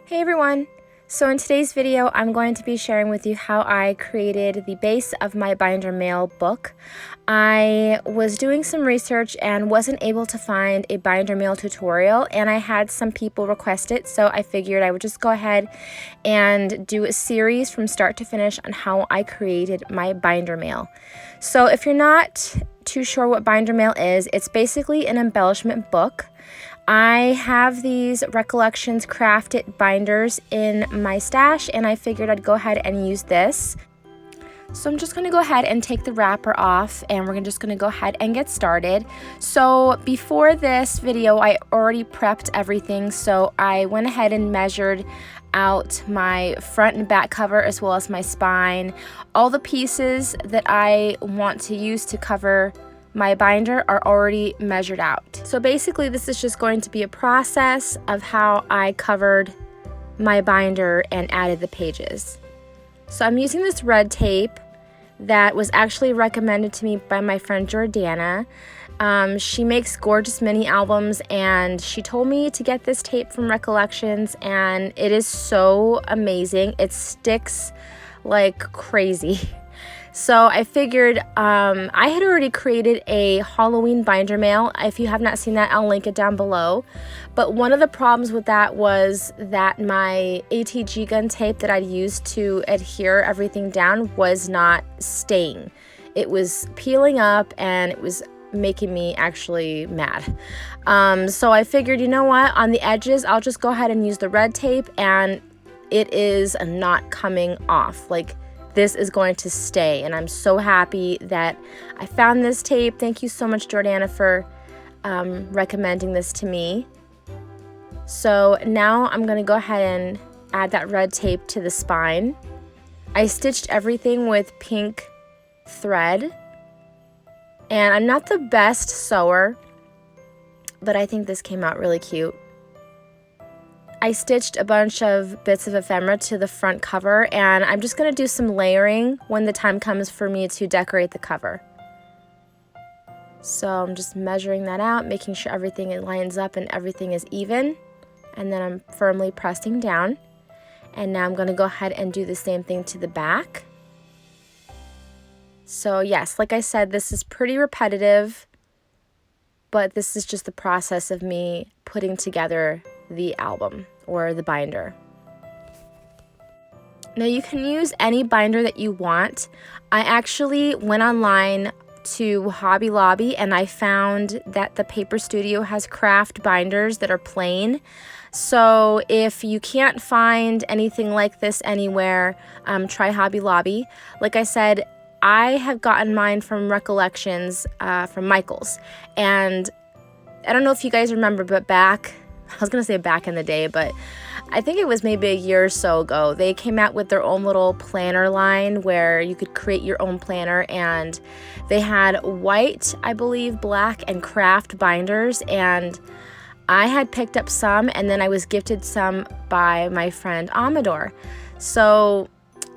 Hey everyone! So in today's video, I'm going to be sharing with you how I created the base of my binder mail book. I was doing some research and wasn't able to find a binder mail tutorial, and I had some people request it, so I figured I would just go ahead and do a series from start to finish on how I created my binder mail. So if you're not too sure what binder mail is, it's basically an embellishment book. I have these Recollections crafted binders in my stash, and I figured I'd go ahead and use this. So I'm just going to go ahead and take the wrapper off, and we're just going to go ahead and get started. So before this video, I already prepped everything, so I went ahead and measured out my front and back cover as well as my spine. All the pieces that I want to use to cover my binder are already measured out. So basically this is just going to be a process of how I covered my binder and added the pages. So I'm using this red tape that was actually recommended to me by my friend Jordana. She makes gorgeous mini albums, and she told me to get this tape from Recollections, and it is so amazing. It sticks like crazy. So I figured I had already created a Halloween binder mail. If you have not seen that, I'll link it down below. But one of the problems with that was that my ATG gun tape that I'd used to adhere everything down was not staying. It was peeling up, and it was making me actually mad. So I figured, you know what, on the edges, I'll just go ahead and use the red tape, and it is not coming off. Like, this is going to stay, and I'm so happy that I found this tape. Thank you so much, Jordana, for recommending this to me. So now I'm going to go ahead and add that red tape to the spine. I stitched everything with pink thread, and I'm not the best sewer, but I think this came out really cute. I stitched a bunch of bits of ephemera to the front cover, and I'm just going to do some layering when the time comes for me to decorate the cover. So I'm just measuring that out, making sure everything lines up and everything is even, and then I'm firmly pressing down. And now I'm going to go ahead and do the same thing to the back. So yes, like I said, this is pretty repetitive, but this is just the process of me putting together the album or the binder. Now you can use any binder that you want. I actually went online to Hobby Lobby, and I found that the Paper Studio has kraft binders that are plain. So if you can't find anything like this anywhere, try Hobby Lobby. Like I said, I have gotten mine from Recollections from Michael's, and I don't know if you guys remember, but I was going to say back in the day, but I think it was maybe a year or so ago, they came out with their own little planner line where you could create your own planner, and they had white, I believe, black, and kraft binders, and I had picked up some, and then I was gifted some by my friend Amador. So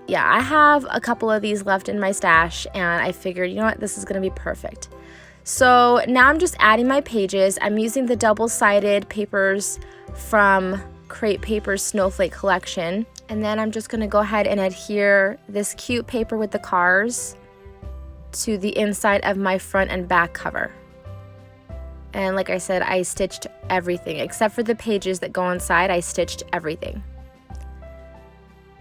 yeah, I have a couple of these left in my stash, and I figured, you know what, this is going to be perfect. So now I'm just adding my pages. I'm using the double-sided papers from Crepe Paper's Snowflake collection. And then I'm just going to go ahead and adhere this cute paper with the cars to the inside of my front and back cover. And like I said, I stitched everything. Except for the pages that go inside, I stitched everything.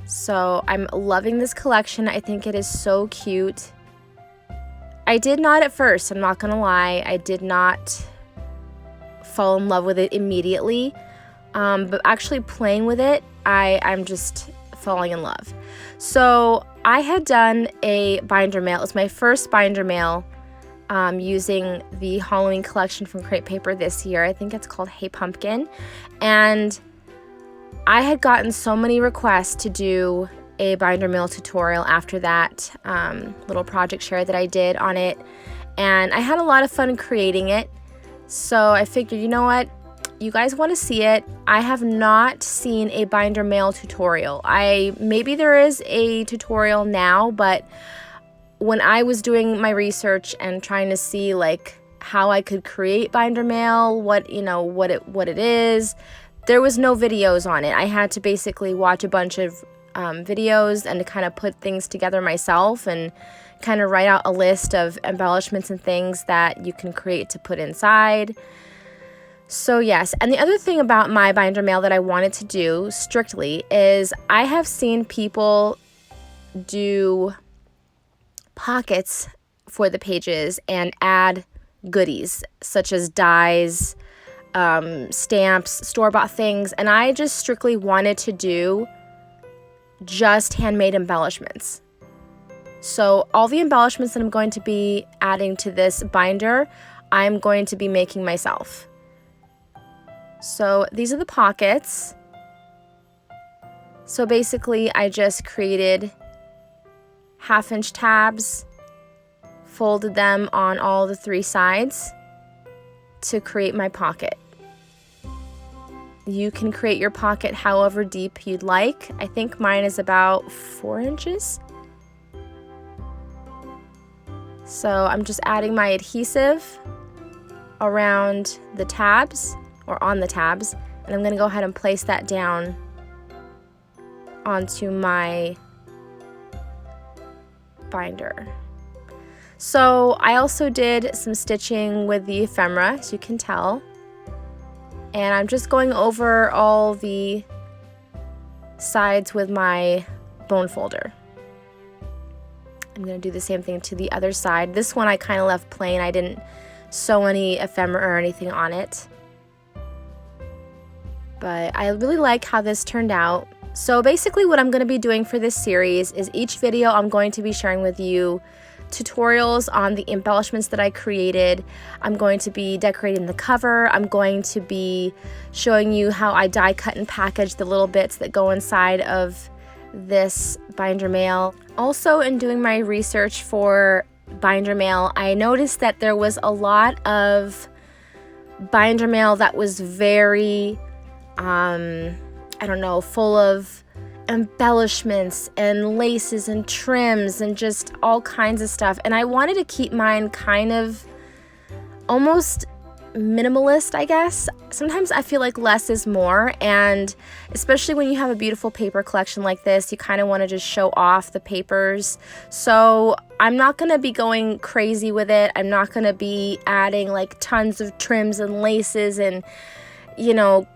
So I'm loving this collection. I think it is so cute. I did not at first, I'm not gonna lie, I did not fall in love with it immediately, but actually playing with it, I'm just falling in love. So I had done a binder mail. It was my first binder mail using the Halloween collection from Crepe Paper this year. I think it's called Hey Pumpkin, and I had gotten so many requests to do a binder mail tutorial after that little project share that I did on it, and I had a lot of fun creating it. So I figured, you know what, you guys want to see it. I have not seen a binder mail tutorial. Maybe there is a tutorial now, but when I was doing my research and trying to see like how I could create binder mail, what it is, there was no videos on it. I had to basically watch a bunch of videos and to kind of put things together myself and kind of write out a list of embellishments and things that you can create to put inside. So yes, and the other thing about my binder mail that I wanted to do strictly is I have seen people do pockets for the pages and add goodies such as dies, stamps, store-bought things, and I just strictly wanted to do just handmade embellishments. So all the embellishments that I'm going to be adding to this binder, I'm going to be making myself. So these are the pockets. So basically I just created 1/2-inch tabs, folded them on all the 3 sides to create my pocket. You can create your pocket however deep you'd like. I think mine is about 4 inches. So I'm just adding my adhesive around the tabs or on the tabs, and I'm going to go ahead and place that down onto my binder. So I also did some stitching with the ephemera, as you can tell, and I'm just going over all the sides with my bone folder. I'm going to do the same thing to the other side. This one I kind of left plain. I didn't sew any ephemera or anything on it. But I really like how this turned out. So basically what I'm going to be doing for this series is each video I'm going to be sharing with you tutorials on the embellishments that I created. I'm going to be decorating the cover. I'm going to be showing you how I die cut and package the little bits that go inside of this binder mail. Also, in doing my research for binder mail, I noticed that there was a lot of binder mail that was very I don't know, full of embellishments and laces and trims and just all kinds of stuff. And I wanted to keep mine kind of almost minimalist, I guess. Sometimes I feel like less is more, and especially when you have a beautiful paper collection like this, you kind of want to just show off the papers. So I'm not going to be going crazy with it. I'm not going to be adding like tons of trims and laces and, you know,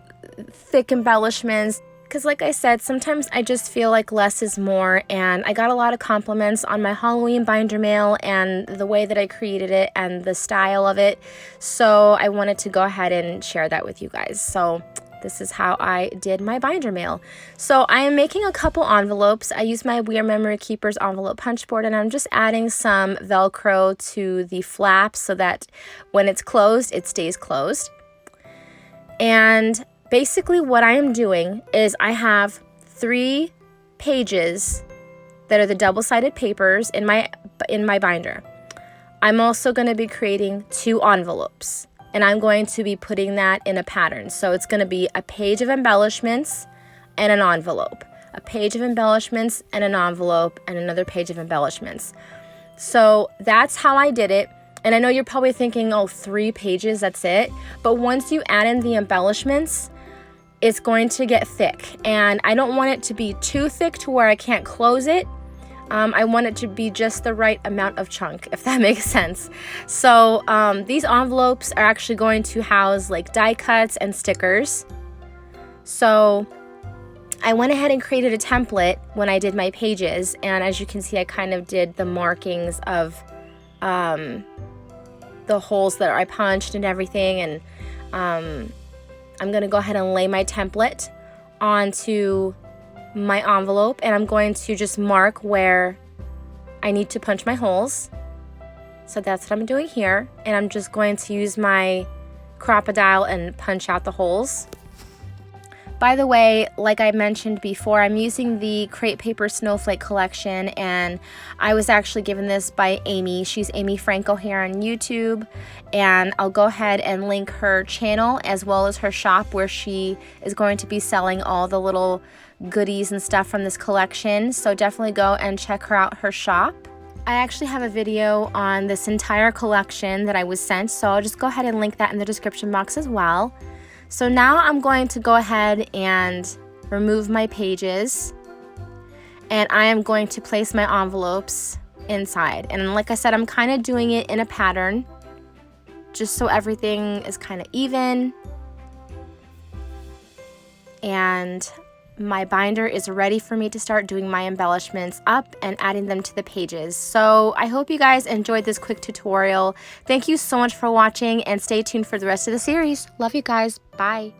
thick embellishments, because like I said, sometimes I just feel like less is more, and I got a lot of compliments on my Halloween binder mail and the way that I created it and the style of it, so I wanted to go ahead and share that with you guys. So this is how I did my binder mail. So I am making a couple envelopes. I use my We Are Memory Keepers envelope punch board, and I'm just adding some Velcro to the flap so that when it's closed, it stays closed. And basically what I am doing is I have 3 pages that are the double-sided papers in my binder. I'm also going to be creating 2 envelopes, and I'm going to be putting that in a pattern. So it's going to be a page of embellishments and an envelope, a page of embellishments and an envelope, and another page of embellishments. So that's how I did it. And I know you're probably thinking, oh, 3 pages, that's it. But once you add in the embellishments, it's going to get thick, and I don't want it to be too thick to where I can't close it. I want it to be just the right amount of chunk, if that makes sense. So these envelopes are actually going to house like die cuts and stickers. So I went ahead and created a template when I did my pages, and as you can see, I kind of did the markings of the holes that I punched and everything, and I'm going to go ahead and lay my template onto my envelope, and I'm going to just mark where I need to punch my holes. So that's what I'm doing here, and I'm just going to use my crocodile and punch out the holes. By the way, like I mentioned before, I'm using the Crepe Paper Snowflake collection, and I was actually given this by Amy. She's Amy Franco here on YouTube, and I'll go ahead and link her channel as well as her shop, where she is going to be selling all the little goodies and stuff from this collection. So definitely go and check her out, her shop. I actually have a video on this entire collection that I was sent, so I'll just go ahead and link that in the description box as well. So now I'm going to go ahead and remove my pages, and I am going to place my envelopes inside. And like I said, I'm kind of doing it in a pattern just so everything is kind of even. And my binder is ready for me to start doing my embellishments up and adding them to the pages. So I hope you guys enjoyed this quick tutorial. Thank you so much for watching, and stay tuned for the rest of the series. Love you guys. Bye.